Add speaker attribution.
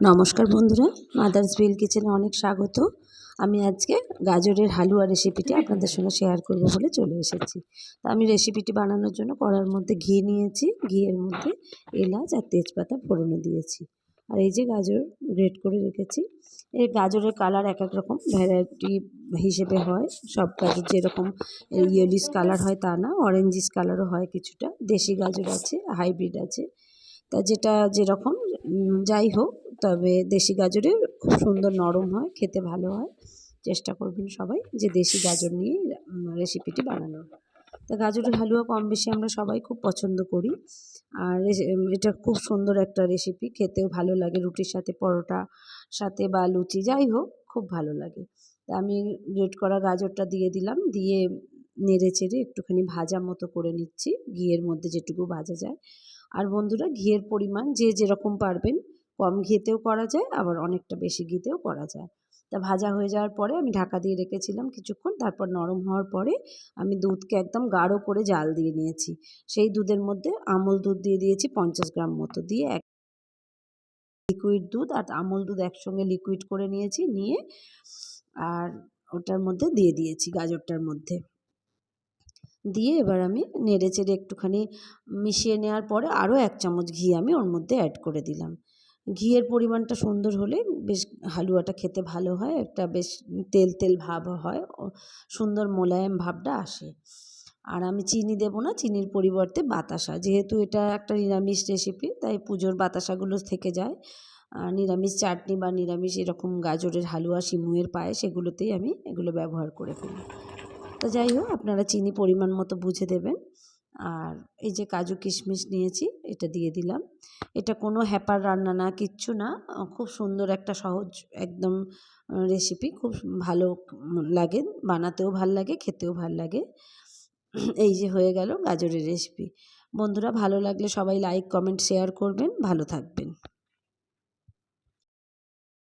Speaker 1: নমস্কার বন্ধুরা, মাদার্স বিল কিচেনে অনেক স্বাগত। আমি আজকে গাজরের হালুয়া রেসিপিটি আপনাদের সঙ্গে শেয়ার করব বলে চলে এসেছি। তা আমি রেসিপিটি বানানোর জন্য কড়ার মধ্যে ঘি নিয়েছি, ঘিয়ের মধ্যে এলাচ আর তেজপাতা ফোড়নে দিয়েছি। আর এই যে গাজর গ্রেট করে রেখেছি। এই গাজরের কালার এক এক রকম ভ্যারাইটি হিসেবে হয়। সব গাজর যেরকম ইয়েলিশ কালার হয় তা না, অরেঞ্জিস কালারও হয় কিছুটা। দেশি গাজর আছে, হাইব্রিড আছে। তা যেটা যেরকম যাই হোক, তবে দেশি গাজরের খুব সুন্দর নরম হয়, খেতে ভালো হয়। চেষ্টা করবেন সবাই যে দেশি গাজর নিয়ে রেসিপিটি বানানোর। তা গাজরের হালুয়া কম বেশি আমরা সবাই খুব পছন্দ করি। আর এটা খুব সুন্দর একটা রেসিপি, খেতেও ভালো লাগে রুটির সাথে, পরোটা সাথে বা লুচি যাই হোক খুব ভালো লাগে। তা আমি গ্রেট করা গাজরটা দিয়ে দিলাম, দিয়ে নেড়ে চেড়ে একটুখানি ভাজা মতো করে নিচ্ছি, ঘিয়ের মধ্যে যেটুকু ভাজা যায়। আর বন্ধুরা, ঘিয়ের পরিমাণ যে যেরকম পারবেন, কম ঘিতেও করা যায়, আবার অনেকটা বেশি ঘিতেও করা যায়। তা ভাজা হয়ে যাওয়ার পরে আমি ঢাকা দিয়ে রেখেছিলাম কিছুক্ষণ। তারপর নরম হওয়ার পরে আমি দুধকে একদম গাঢ় করে জাল দিয়ে নিয়েছি। সেই দুধের মধ্যে আমুল দুধ দিয়ে দিয়েছি 50 গ্রাম মতো, দিয়ে লিকুইড দুধ আর আমুল দুধ একসঙ্গে লিকুইড করে নিয়েছি, নিয়ে আর ওটার মধ্যে দিয়ে দিয়েছি গাজরটার মধ্যে। দিয়ে এবার আমি নেড়ে চেড়ে একটুখানি মিশিয়ে নেওয়ার পরে আরও 1 চামচ ঘি আমি ওর মধ্যে অ্যাড করে দিলাম। ঘিয়ের পরিমাণটা সুন্দর হলে বেশ হালুয়াটা খেতে ভালো হয়, একটা বেশ তেল তেল ভাব হয়, সুন্দর মোলায়েম ভাবটা আসে। আর আমি চিনি দেবো না, চিনির পরিবর্তে বাতাসা, যেহেতু এটা একটা নিরামিষ রেসিপি তাই পুজোর বাতাসাগুলো থেকে যায়। নিরামিষ চাটনি বা নিরামিষ এরকম গাজরের হালুয়া, সিমুইয়ের পায়েস, এগুলোতেই আমি এগুলো ব্যবহার করে ফেলি। তো যাই হোক, আপনারা চিনি পরিমাণ মতো বুঝে দেবেন। আর এই যে কাজু কিশমিশ নিয়েছি, এটা দিয়ে দিলাম। এটা কোনো হ্যাপার রান্না না, কিচ্ছু না, খুব সুন্দর একটা সহজ একদম রেসিপি, খুব ভালো লাগে, বানাতেও ভাল লাগে, খেতেও ভাল লাগে। এই যে হয়ে গেল গাজরের রেসিপি। বন্ধুরা, ভালো লাগলে সবাই লাইক, কমেন্ট, শেয়ার করবেন। ভালো থাকবেন।